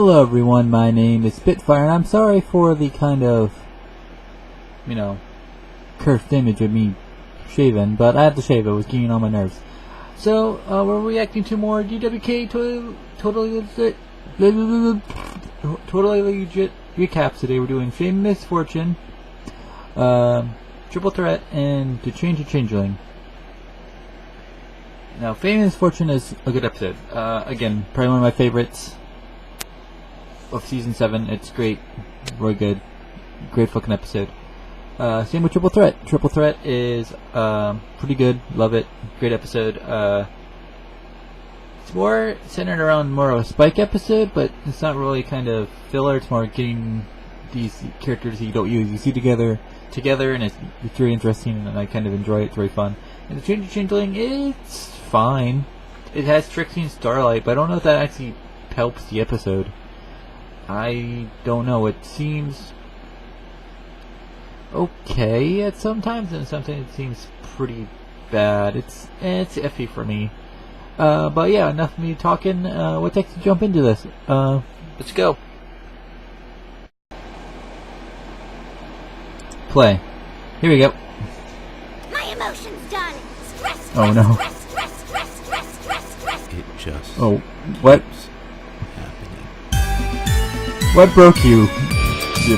Hello everyone, my name is Spitfire, and I'm sorry for the kind of, cursed image of me shaving, but I had to shave, it was getting on my nerves. So, we're reacting to more DWK totally legit recaps today. We're doing Fame and Misfortune, Triple Threat, and To Change a Changeling. Now, Fame and Misfortune is a good episode. Again, probably one of my favorites of Season 7. It's great. Really good. Great fucking episode. Same with Triple Threat. Triple Threat is pretty good. Love it. Great episode. It's more centered around more of a Spike episode, but it's not really kind of filler. It's more getting these characters that you don't use. You see together, and it's very interesting, and I kind of enjoy it. It's very fun. And the Change of Changeling, it's fine. It has Trixie and Starlight, but I don't know if that actually helps the episode. I don't know. It seems okay at sometimes, and sometimes it seems pretty bad. It's iffy for me. But yeah, enough of me talking. Let's actually jump into this. Let's go. Play. Here we go. My emotions done. Stress. Oh no. Stress. It just. Oh, what? Happening. What broke you?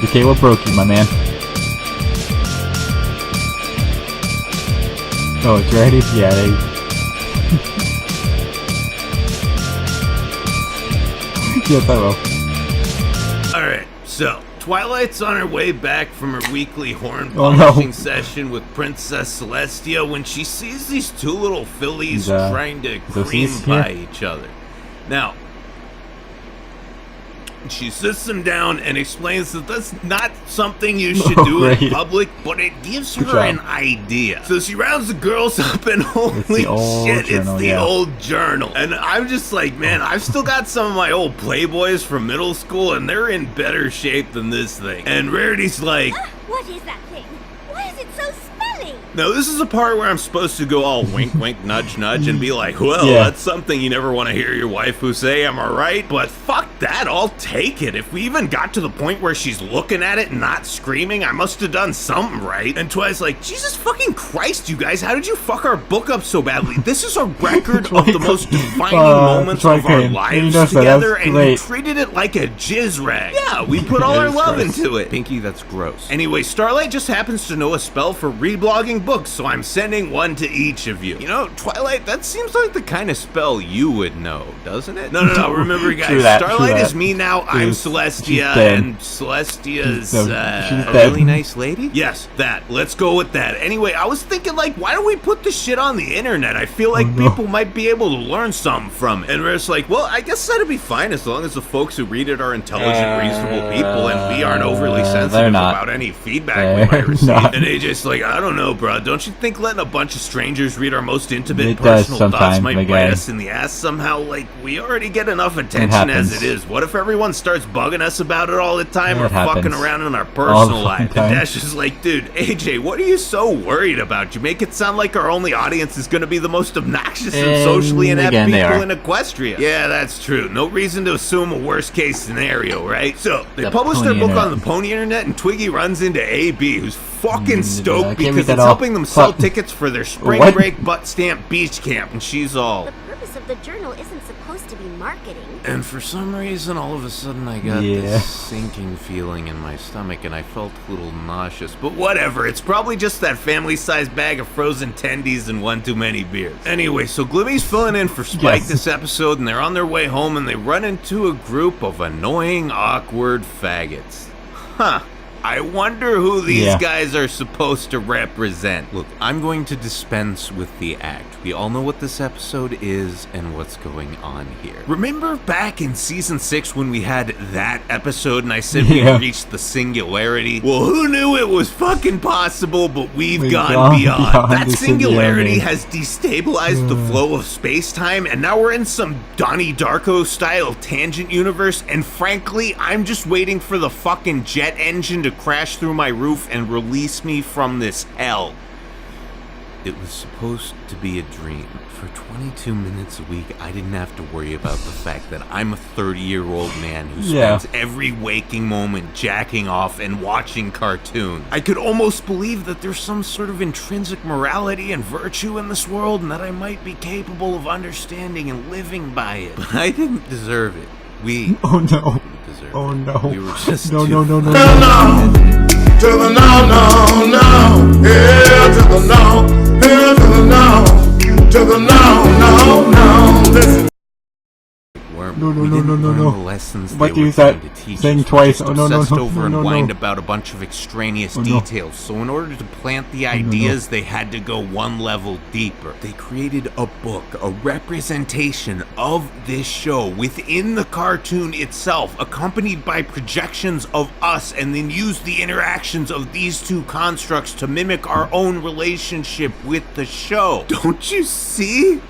Okay, what broke you, my man? Oh, it's ready? Yeah, yes, I will. Alright, so Twilight's on her way back from her weekly horn Oh, polishing no. session with Princess Celestia when she sees these two little fillies trying to cream by each other. Now, she sits them down and explains that that's not something you should do in public, but it gives her an idea. So she rounds the girls up and holy shit, it's the old journal. And I'm just like, man, I've still got some of my old Playboys from middle school and they're in better shape than this thing. And Rarity's like, What is that thing? Why is it so smelly? now this is a part where I'm supposed to go all wink wink nudge nudge and be like, well, that's something you never want to hear your waifu say, am I right? But fuck that, I'll take it. If we even got to the point where she's looking at it and not screaming, I must have done something right. And Twilight's like, Jesus fucking Christ, you guys, how did you fuck our book up so badly? This is a record of the most defining moments of our lives together, and you treated it like a jizz rag. Yeah, we put all our love into it. Pinky, that's gross. Anyway, Starlight just happens to know a spell for reblogging books, so I'm sending one to each of you. You know, Twilight, that seems like the kind of spell you would know, doesn't it? No, remember guys, Starlight is me now, I'm Celestia, and Celestia's a really nice lady? Yes, that. Let's go with that. Anyway, I was thinking, like, why don't we put this shit on the internet? I feel like people might be able to learn something from it. And we're just like, well, I guess that'd be fine as long as the folks who read it are intelligent, reasonable people, and we aren't overly sensitive about any feedback we might receive. And they just like, I don't know, bro. Don't you think letting a bunch of strangers read our most intimate personal thoughts might bite us in the ass somehow? Like, we already get enough attention as it is. What if everyone starts bugging us about it all the time or fucking around in our personal life? And Dash is like, dude, AJ, what are you so worried about? You make it sound like our only audience is going to be the most obnoxious and socially inept people in Equestria. Yeah, that's true. No reason to assume a worst case scenario, right? So, they published their book on the Pony Internet, and Twiggy runs into AB, who's fucking stoked because it's helping them sell tickets for their spring break butt stamp beach camp, and she's all, The purpose of the journal isn't supposed to be marketing. and for some reason, all of a sudden, I got this sinking feeling in my stomach, and I felt a little nauseous. But whatever, it's probably just that family-sized bag of frozen tendies and one too many beers. Anyway, so Glimmy's filling in for Spike this episode, and they're on their way home, and they run into a group of annoying, awkward faggots. Huh. I wonder who these guys are supposed to represent. Look, I'm going to dispense with the act. We all know what this episode is and what's going on here. Remember back in Season 6 when we had that episode and I said we reached the singularity? Well, who knew it was fucking possible, but we've gone beyond. That singularity has destabilized the flow of space-time, and now we're in some Donnie Darko-style tangent universe, and frankly, I'm just waiting for the fucking jet engine to crash through my roof and release me from this hell. It was supposed to be a dream. For 22 minutes a week, I didn't have to worry about the fact that I'm a 30-year-old man who spends every waking moment jacking off and watching cartoons. I could almost believe that there's some sort of intrinsic morality and virtue in this world and that I might be capable of understanding and living by it. But I didn't deserve it. We Oh no. didn't deserve Oh it. no. We were just No, too no, no, no, fucking no. To the no, no, no, yeah, to the no, yeah, to the no, to the no, no, no, listen. No, no, We no, didn't no, no, learn no. the lessons But they were use that trying to teach thing us. twice. We Oh, no, no, obsessed no, over no, and no, whined no. about a bunch of extraneous Oh, no. details. So in order to plant the ideas, they had to go one level deeper. They created a book, a representation of this show within the cartoon itself, accompanied by projections of us, and then used the interactions of these two constructs to mimic our own relationship with the show. Don't you see?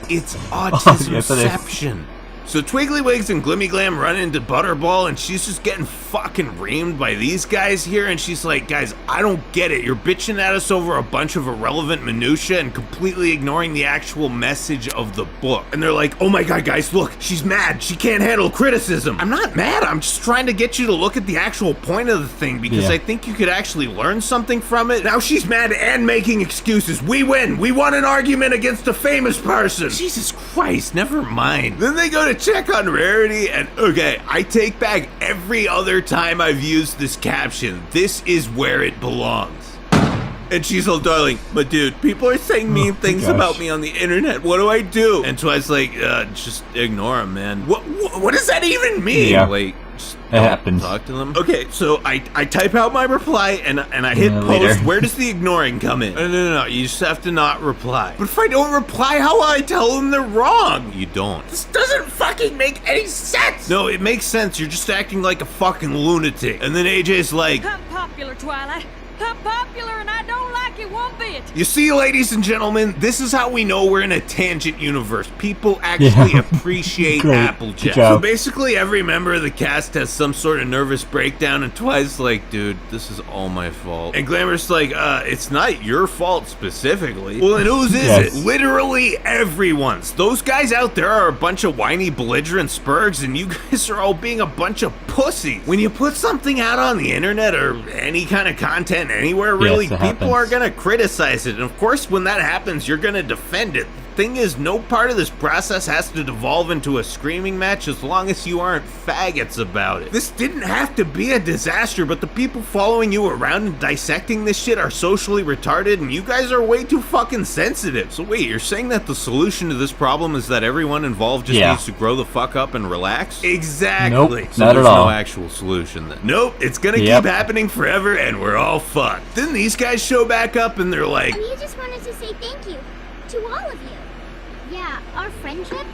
It's autismception. So Twigglywigs and Glimmyglam run into Butterball, and she's just getting fucking reamed by these guys here, and she's like, guys, I don't get it. You're bitching at us over a bunch of irrelevant minutia and completely ignoring the actual message of the book. And they're like, oh my god, guys, look, she's mad. She can't handle criticism. I'm not mad. I'm just trying to get you to look at the actual point of the thing, because I think you could actually learn something from it. Now she's mad and making excuses. We win. We won an argument against a famous person. Jesus Christ, never mind. Then they go to check on Rarity, and okay, I take back every other time I've used this caption. This is where it belongs. And she's all, darling, but dude, people are saying mean things about me on the internet. What do I do? And Twi's like, just ignore them, man. What does that even mean? Yeah. Like, just It happens. talk to them. Okay, so I type out my reply and I hit post. Later. Where does the ignoring come in? No. You just have to not reply. But if I don't reply, how will I tell them they're wrong? You don't. This doesn't fucking make any sense. No, it makes sense. You're just acting like a fucking lunatic. And then AJ's like, I'm popular, Twilight. I'm popular and I don't like it one bit. you see, ladies and gentlemen, this is how we know we're in a tangent universe. People actually appreciate Great. Applejack. Good job. So basically, every member of the cast has some sort of nervous breakdown, and Twi's like, dude, this is all my fault. And Glamour's like, it's not your fault specifically. Well, then whose is Yes. it? Literally everyone's. Those guys out there are a bunch of whiny, belligerent spurgs, and you guys are all being a bunch of pussies. When you put something out on the internet or any kind of content anywhere, really, Yes, it people are happens. gonna criticize it. And of course, when that happens, you're gonna defend it. The thing is, no part of this process has to devolve into a screaming match as long as you aren't faggots about it. This didn't have to be a disaster, but the people following you around and dissecting this shit are socially retarded, and you guys are way too fucking sensitive. So wait, you're saying that the solution to this problem is that everyone involved just needs to grow the fuck up and relax? Exactly. Nope, So not there's at all. no actual solution then. Nope, it's gonna Yep. keep happening forever, and we're all fucked. Then these guys show back up, and they're like, We just wanted to say thank you to all of you. Yeah, our friendship?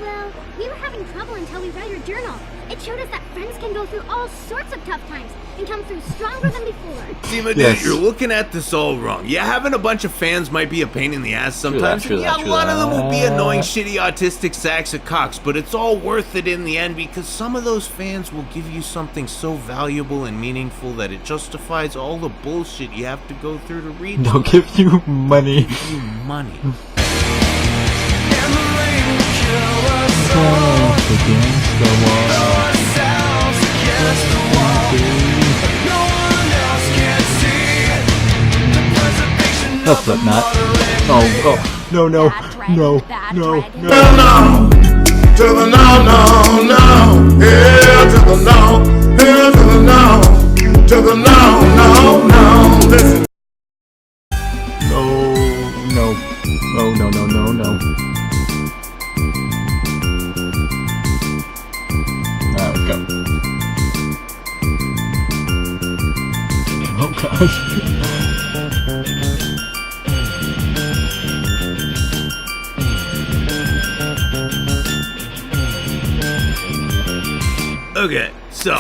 Well, we were having trouble until we read your journal. It showed us that friends can go through all sorts of tough times and come through stronger than before. see, my Yes. dude, you're looking at this all wrong. Yeah, having a bunch of fans might be a pain in the ass sometimes. true yeah, that, a lot of them will be true that. annoying, shitty, autistic sacks of cocks, but it's all worth it in the end because some of those fans will give you something so valuable and meaningful that it justifies all the bullshit you have to go through to reach They'll give you money. you money. Against the wall. Oh, Slipknot. Oh, no, no, no, no, no. No, to the no, no, no, yeah, to the no, yeah, to the no, to the no, no, no, listen. No. Oh, no, no, no, no. Alright, let's go. Oh, gosh. Okay, so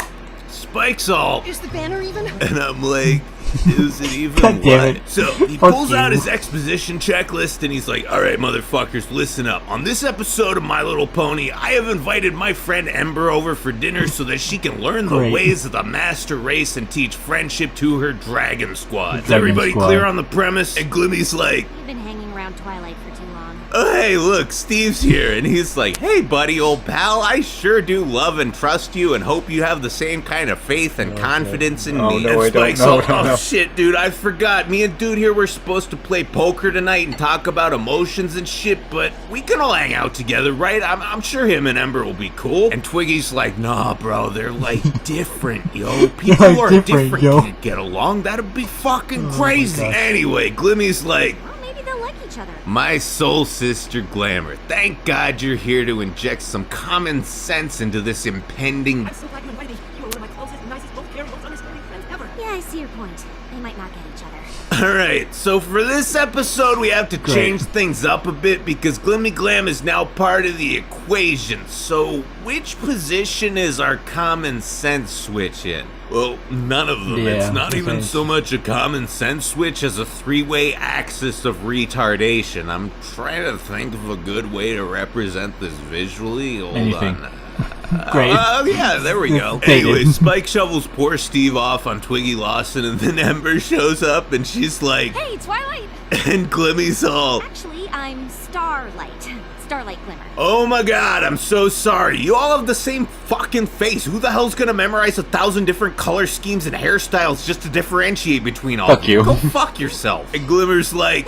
Spike's all, Is the banner even? and I'm like, is it even God damn what? it. So he Fuck pulls out you. his exposition checklist and he's like, all right, motherfuckers, listen up. On this episode of My Little Pony, I have invited my friend Ember over for dinner so that she can learn the Great. ways of the master race and teach friendship to her dragon squad. Is Dragon everybody squad. clear on the premise? And Glimmy's like, We've been hanging around Twilight for too long. oh, hey, look, Steve's here. And he's like, hey, buddy, old pal, I sure do love and trust you and hope you have the same kind of faith and confidence in me. no, And I don't. Spike's No, all, no, oh, no. shit, dude, I forgot. Me and dude here were supposed to play poker tonight and talk about emotions and shit, but we can all hang out together, right? I'm sure him and Ember will be cool. And Twiggy's like, nah, bro, they're like different, yo. People Like are different, different. yo. Can't get along. That'd be fucking Oh my crazy. gosh. Anyway, Glimmy's like, Well, maybe they'll like each other. my soul sister Glamour, thank God you're here to inject some common sense into this impending... I'm so glad you invited me. You are one of my closest, nicest, most caring, most understanding friends ever. Yeah, I see your point. They might not get each other. Alright, so for this episode we have to Great. change things up a bit because Glimmy Glam is now part of the equation. So which position is our common sense switch in? Well, none of them. Yeah, It's not even okay. so much a common sense switch as a three-way axis of retardation. I'm trying to think of a good way to represent this visually. Hold Anything. on. Great. Yeah, there we go. Stated. Anyway, Spike shovels poor Steve off on Twiggy Lawson, and then Ember shows up, and she's like, Hey, Twilight. and Glimmy's all, Actually, I'm Starlight. Starlight Glimmer. oh my god, I'm so sorry. You all have the same fucking face. Who the hell's gonna memorize 1,000 different color schemes and hairstyles just to differentiate between all Fuck of you? you. Go fuck yourself. And Glimmer's like,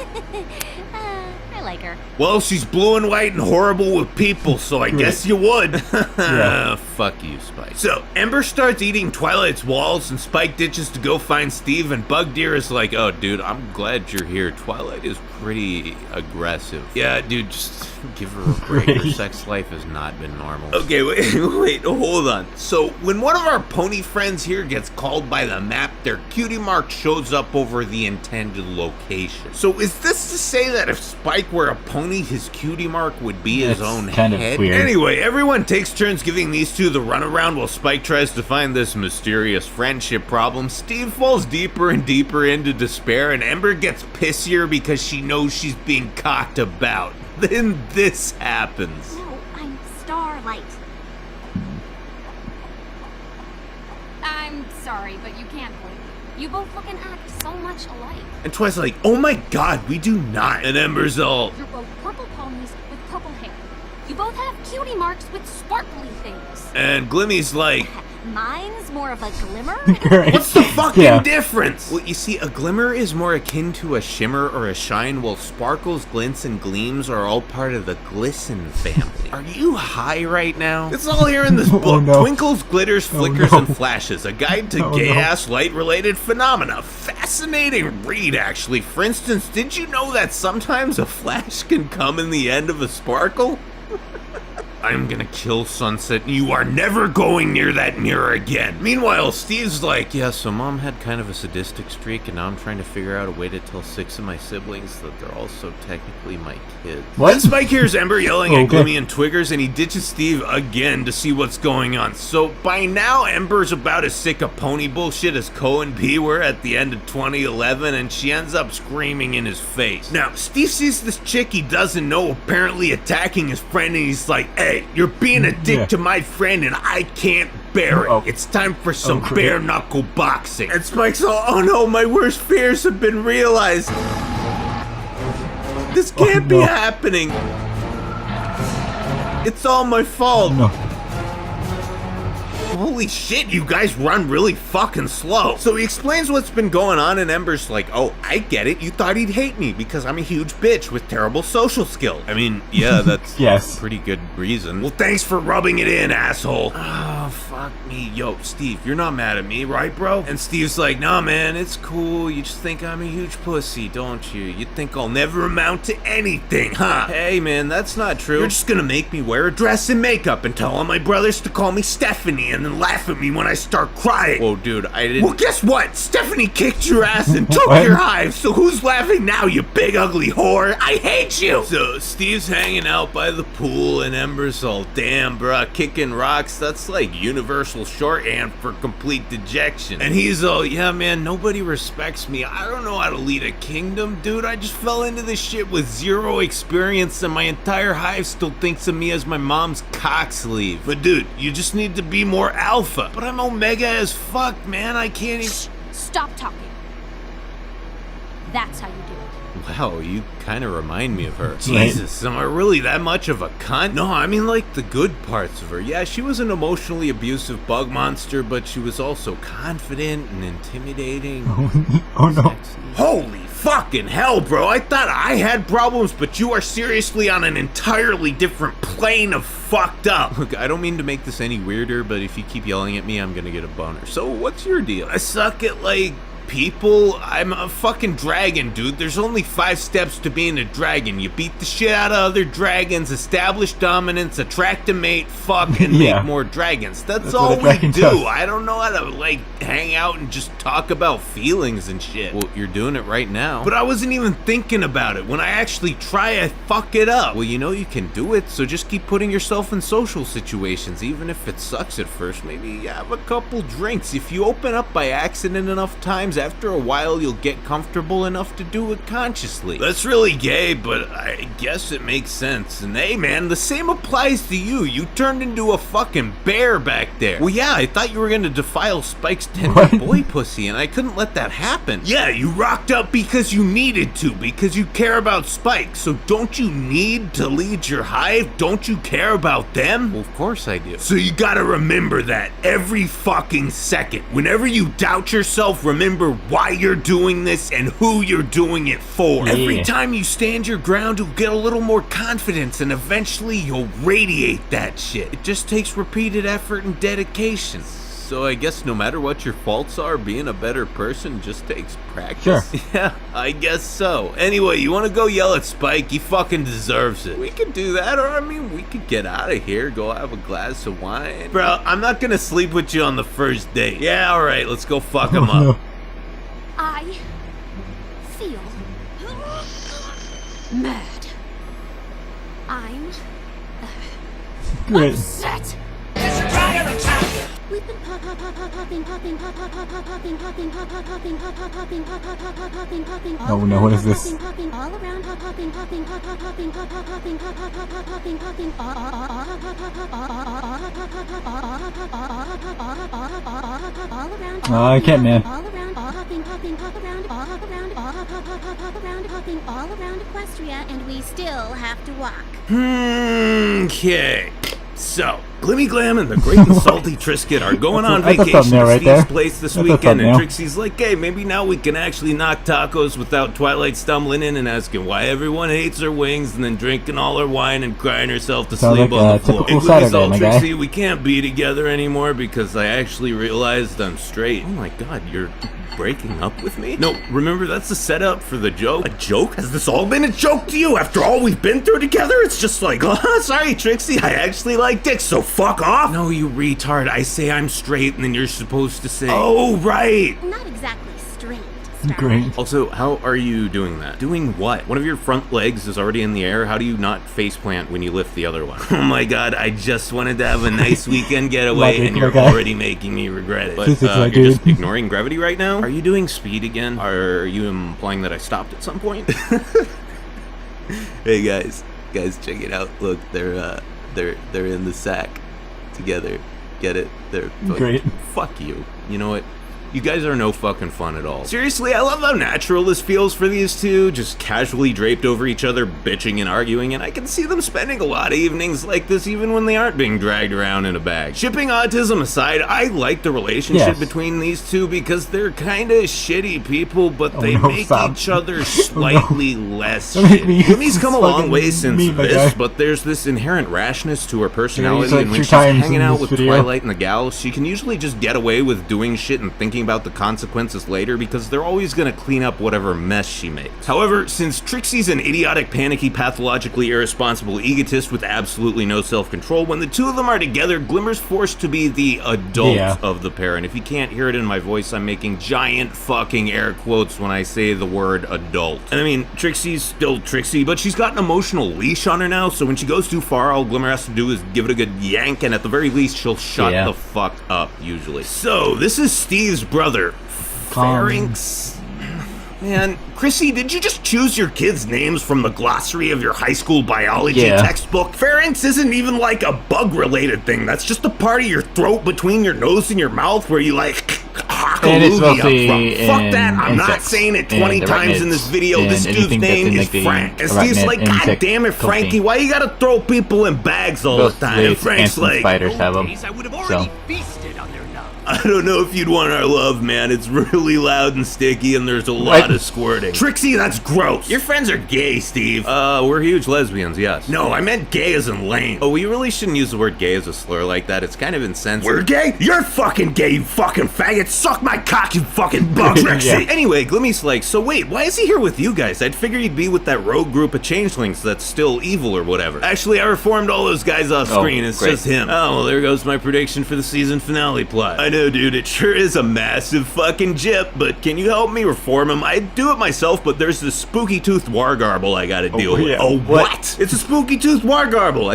I like her. well, she's blue and white and horrible with people, so I guess you would. Yeah. Fuck you, Spike. So, Ember starts eating Twilight's walls, and Spike ditches to go find Steve, and Bugdeer is like, oh, dude, I'm glad you're here. Twilight is pretty aggressive. Yeah, dude, just give her a break. Her Great. sex life has not been normal. Okay, wait, hold on. So, when one of our pony friends here gets called by the map, their cutie mark shows up over the intended location. So, is this to say that if Spike were a pony, his cutie mark would be his That's own kind of head? weird. Anyway, everyone takes turns giving these two the runaround while Spike tries to find this mysterious friendship problem. Steve falls deeper and deeper into despair, and Ember gets pissier because she knows she's being cocked about. Then this happens. No, I'm Starlight. I'm sorry, but you can't blame me. You both look and act so much alike. And Twilight's like, oh my god, we do not. And Ember's all, You're both purple ponies with purple hair. You both have cutie marks with sparkly things. and Glimmy's like, Mine's more of a glimmer. Great. what's the fucking Yeah. difference? Well, you see, a glimmer is more akin to a shimmer or a shine, while sparkles, glints, and gleams are all part of the glisten family. Are you high right now? It's all here in this book. Oh, no. Twinkles, glitters, flickers, no. and flashes. A guide to Oh, no. gay-ass light-related phenomena. Fascinating read, actually. For instance, did you know that sometimes a flash can come in the end of a sparkle? I'm gonna kill Sunset, and you are never going near that mirror again. Meanwhile, Steve's like, yeah, so Mom had kind of a sadistic streak, and now I'm trying to figure out a way to tell 6 of my siblings that they're also technically my kids. What? Then Spike hears Ember yelling at Okay. Glimmy and Twiggers, and he ditches Steve again to see what's going on. So by now, Ember's about as sick of pony bullshit as Co and P were at the end of 2011, and she ends up screaming in his face. Now, Steve sees this chick he doesn't know apparently attacking his friend, and he's like, hey, you're being a dick Yeah. to my friend, and I can't bear it. Oh. It's time for some great. bare knuckle boxing. And Spike's all, oh no, my worst fears have been realized. This can't be no. happening. It's all my fault. No. Holy shit, you guys run really fucking slow. So he explains what's been going on, and Ember's like, oh, I get it. You thought he'd hate me because I'm a huge bitch with terrible social skills. I mean, yeah, that's Yes. a pretty good reason. Well, thanks for rubbing it in, asshole. Oh, fuck me. Yo, Steve, you're not mad at me, right, bro? And Steve's like, nah, man, it's cool. You just think I'm a huge pussy, don't you? You think I'll never amount to anything, huh? Hey, man, that's not true. You're just gonna make me wear a dress and makeup and tell all my brothers to call me Stephanie and then laugh at me when I start crying. Whoa, dude, I didn't... Well, guess what? Stephanie kicked your ass and took What? your hive, so who's laughing now, you big ugly whore? I hate you! So, Steve's hanging out by the pool, and Ember's all, damn, bruh, kicking rocks, that's like universe universal shorthand for complete dejection. And he's all, yeah, man, nobody respects me. I don't know how to lead a kingdom, dude. I just fell into this shit with zero experience, and my entire hive still thinks of me as my mom's cock sleeve. But dude, you just need to be more alpha. But I'm omega as fuck, man. I can't even... Shh, stop talking. That's how you do it. Wow, you kind of remind me of her. Jesus, am I really that much of a cunt? No, I mean like the good parts of her. Yeah, she was an emotionally abusive bug monster, but she was also confident and intimidating. Oh no. Sexy. Holy fucking hell, bro. I thought I had problems, but you are seriously on an entirely different plane of fucked up. Look, I don't mean to make this any weirder, but if you keep yelling at me, I'm gonna get a boner. So what's your deal? I suck at like... people? I'm a fucking dragon, dude. There's only 5 steps to being a dragon. You beat the shit out of other dragons, establish dominance, attract a mate, fuck, and make more dragons. That's all we do. Does. I don't know how to, like, hang out and just talk about feelings and shit. Well, you're doing it right now. But I wasn't even thinking about it. When I actually try, I fuck it up. Well, you know you can do it, so just keep putting yourself in social situations, even if it sucks at first. Maybe have a couple drinks. If you open up by accident enough times, after a while you'll get comfortable enough to do it consciously. That's really gay, but I guess it makes sense. And hey man, the same applies to you. You turned into a fucking bear back there. Well yeah, I thought you were gonna defile Spike's tender boy pussy, and I couldn't let that happen. Yeah, you rocked up because you needed to, because you care about Spike. So don't you need to lead your hive? Don't you care about them? Well, of course I do. So you gotta remember that every fucking second. Whenever you doubt yourself, remember why you're doing this and who you're doing it for. Every time you stand your ground, you'll get a little more confidence, and eventually you'll radiate that shit. It just takes repeated effort and dedication. So I guess no matter what your faults are, being a better person just takes practice. Sure. Yeah, I guess so. Anyway, you want to go yell at Spike? He fucking deserves it. We could do that, or I mean, we could get out of here, go have a glass of wine. Bro, I'm not gonna sleep with you on the first date. Yeah, alright, let's go fuck him up. No. I feel mad. I'm Great. upset. We've been popping. Oh no, what is this? All around popping. I can't, man. All around Equestria, and we still have to walk. Okay. So, Glimmy Glam and the Great and Salty Trisket are going on That's a vacation thumbnail to right there. Steve's place this That's a weekend, and thumbnail. Trixie's like, hey, maybe now we can actually knock tacos without Twilight stumbling in and asking why everyone hates her wings, and then drinking all her wine and crying herself to Sounds sleep like on a the floor. typical And Glimmy's Saturday, all, my guy. Trixie, we can't be together anymore because I actually realized I'm straight. Oh my god, you're breaking up with me? No, remember, that's the setup for the joke. A joke? Has this all been a joke to you after all we've been through together? It's just like, oh, sorry, Trixie, I actually like dicks, so fuck off. No, you retard. I say I'm straight, and then you're supposed to say, oh, right. Not exactly straight. Great. Also, how are you doing that? Doing what? One of your front legs is already in the air. How do you not faceplant when you lift the other one? Oh my god, I just wanted to have a nice weekend getaway, and you're already making me regret it. But you're just ignoring gravity right now? Are you doing speed again? Are you implying that I stopped at some point? Hey guys, check it out. Look, they're in the sack together. Get it? They're Great. Fuck you. You know what? You guys are no fucking fun at all. Seriously, I love how natural this feels for these two, just casually draped over each other, bitching and arguing, and I can see them spending a lot of evenings like this even when they aren't being dragged around in a bag. Shipping autism aside, I like the relationship between these two because they're kinda shitty people, but they make each other slightly less shitty. Gimmy's come a long way since this, but there's this inherent rashness to her personality, and when she's hanging out with Twilight and the gals, she can usually just get away with doing shit and thinking thinking about the consequences later because they're always gonna clean up whatever mess she makes. However, since Trixie's an idiotic, panicky, pathologically irresponsible egotist with absolutely no self-control, when the two of them are together, Glimmer's forced to be the adult of the pair. And if you can't hear it in my voice, I'm making giant fucking air quotes when I say the word adult. And I mean, Trixie's still Trixie, but she's got an emotional leash on her now, so when she goes too far, all Glimmer has to do is give it a good yank, and at the very least, she'll shut the fuck up, usually. So, this is Steve's brother, Pharynx. Man, Chrissy, did you just choose your kids' names from the glossary of your high school biology textbook? Pharynx isn't even like a bug-related thing. That's just a part of your throat between your nose and your mouth where you like and it's mostly fuck that, I'm not saying it 20 times in this video. This dude's name is Frank. And Steve's like, God damn it, Frankie, why you gotta throw people in bags all the time? And Frank's like, spiders have them. I would have already feasted on their nuts. I don't know if you'd want our love, man. It's really loud and sticky, and there's a lot of squirting. Trixie, that's gross. Your friends are gay, Steve. We're huge lesbians, yes. No, I meant gay as in lame. Oh, we really shouldn't use the word gay as a slur like that. It's kind of insensitive. We're gay? You're fucking gay, you fucking faggot. Suck my cock, you fucking bug, Trixie. Anyway, Glimmy's like, so wait, why is he here with you guys? I'd figure he'd be with that rogue group of changelings that's still evil or whatever. Actually, I reformed all those guys off screen. It's just him. Oh, well, there goes my prediction for the season finale plot. I know, dude, it sure is a massive fucking jip, but can you help me reform him? I'd do it myself, but there's this spooky-toothed wargarble I gotta deal with. Oh, what? It's a spooky-toothed wargarble.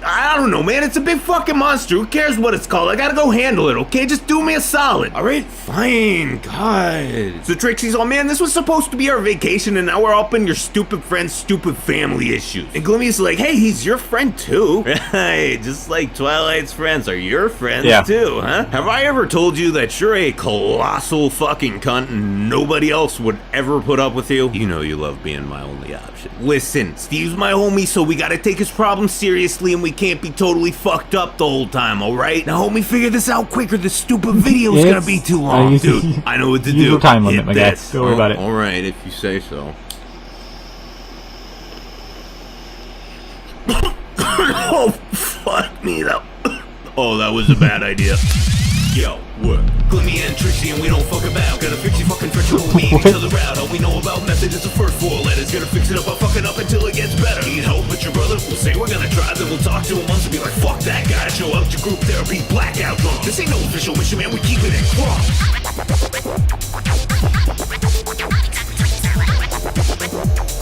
I don't know, man. It's a big fucking monster. Who cares what it's called? I gotta go handle it, okay? Just do me a solid. All right, fine. God. So Trixie's all, man, this was supposed to be our vacation, and now we're up in your stupid friend's stupid family issues. And Glimmy's like, hey, he's your friend too. Right, just like Twilight's friends are your friends too, huh? Have I ever told you that you're a colossal fucking cunt and nobody else would ever put up with you? You know you love being my only option. Listen, Steve's my homie, so we gotta take his problem seriously and we can't be totally fucked up the whole time, alright? Now help me figure this out quicker, this stupid video is gonna be too long. Dude, I know what to do. Use time limit, my guy. Don't worry about it. Alright, if you say so. Oh, fuck me, that was a bad idea. Yo, what? Glimmy and Trixie and we don't fuck about. Gotta fix your fucking friendship when we each other out. All we know about method is the first 4 letters. Gonna fix it up by fucking up until it gets better. Need help with your brother? We'll say we're gonna try. Then we'll talk to him once and be like, fuck that guy. Show up to group therapy, blackout drunk. This ain't no official mission, man. We keep it in cross.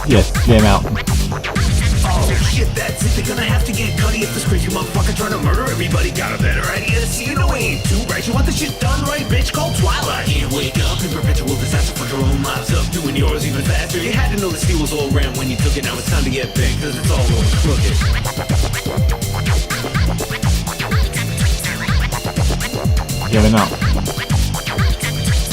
Yes, game out. Oh shit, that's it. They're gonna have to get Cuddy if this crazy motherfucker trying to murder everybody. Got a better idea? See, you know we ain't too right. You want this shit done right, bitch? Called Twilight. Can't wake up in perpetual disaster. Fuck your own lives up, doing yours even faster. You had to know the steel was all around when you took it. Now it's time to get big, cause it's all going crooked. Get him out.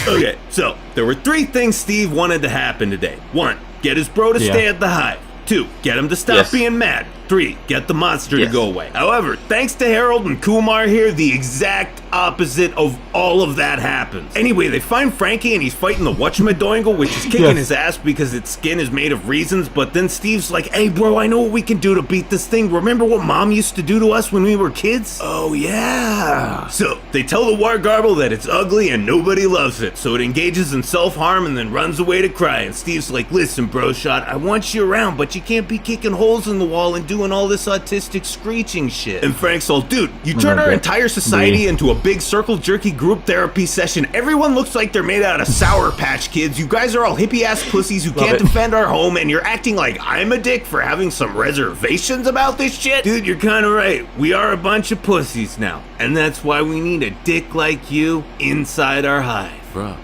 Okay, so there were 3 things Steve wanted to happen today. 1, get his bro to stay at the hive. 2, get him to stop being mad. 3, get the monster to go away. However, thanks to Harold and Kumar here, the exact opposite of all of that happens. Anyway, they find Frankie and he's fighting the whatchamadoingle, which is kicking his ass because its skin is made of reasons, but then Steve's like, hey bro, I know what we can do to beat this thing. Remember what mom used to do to us when we were kids? Oh yeah. So, they tell the wargarble that it's ugly and nobody loves it, so it engages in self-harm and then runs away to cry. And Steve's like, listen bro shot, I want you around, but you can't be kicking holes in the wall and doing all this autistic screeching shit. And Frank's all, dude, you turn our entire society into a big circle jerky group therapy session. Everyone looks like they're made out of Sour Patch Kids. You guys are all hippie ass pussies who can't defend our home, and you're acting like I'm a dick for having some reservations about this shit? Dude, you're kinda right. We are a bunch of pussies now, and that's why we need a dick like you inside our hive. Bro,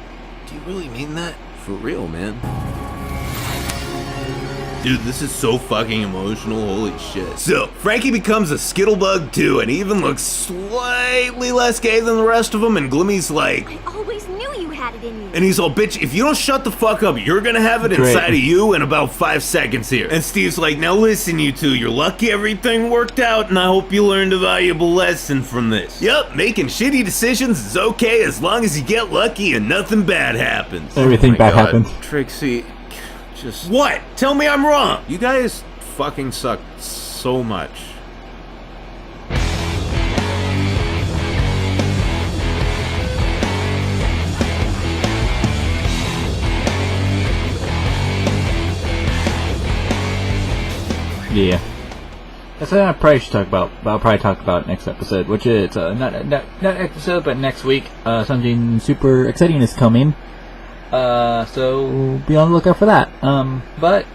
do you really mean that? For real, man. Dude, this is so fucking emotional, holy shit. So, Frankie becomes a skittlebug too, and he even looks slightly less gay than the rest of them, and Glimmy's like... I always knew you had it in you. And he's all, bitch, if you don't shut the fuck up, you're gonna have it inside of you in about 5 seconds here. And Steve's like, now listen you two, you're lucky everything worked out, and I hope you learned a valuable lesson from this. Yup, making shitty decisions is okay as long as you get lucky and nothing bad happens. Everything bad happens. Trixie... What? Tell me I'm wrong. You guys fucking suck so much. Yeah. That's something I probably should talk about. I'll probably talk about next episode, which is not episode, but next week. Something super exciting is coming. So be on the lookout for that. But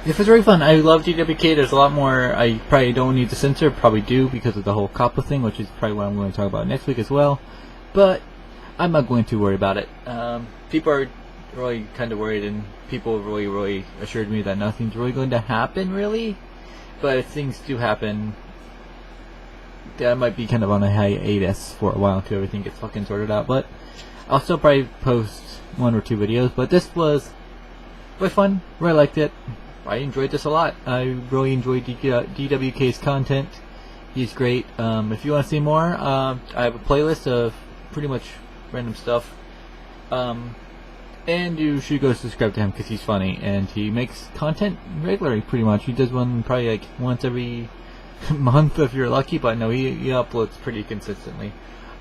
it was very fun. I love DWK. There's a lot more I probably don't need to censor. Probably do because of the whole COPPA thing, which is probably what I'm going to talk about next week as well. But I'm not going to worry about it. People are really kind of worried, and people really assured me that nothing's really going to happen, really. But if things do happen, I might be kind of on a hiatus for a while until everything gets fucking sorted out. But I'll still probably post 1 or 2 videos. But this was really fun. Really liked it. I enjoyed this a lot. I really enjoyed DWK's content. He's great. If you want to see more, I have a playlist of pretty much random stuff. And you should go subscribe to him because he's funny and he makes content regularly, pretty much. He does one probably like once every month if you're lucky, but no, he uploads pretty consistently.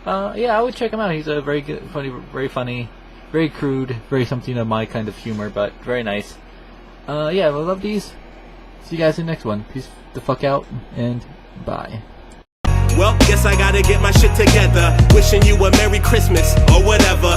Yeah, I would check him out. He's a very good, very funny, very crude, very something of my kind of humor, but very nice. Yeah, I love these. See you guys in the next one. Peace the fuck out and bye. Well, guess I gotta get my shit together. Wishing you a Merry Christmas or whatever.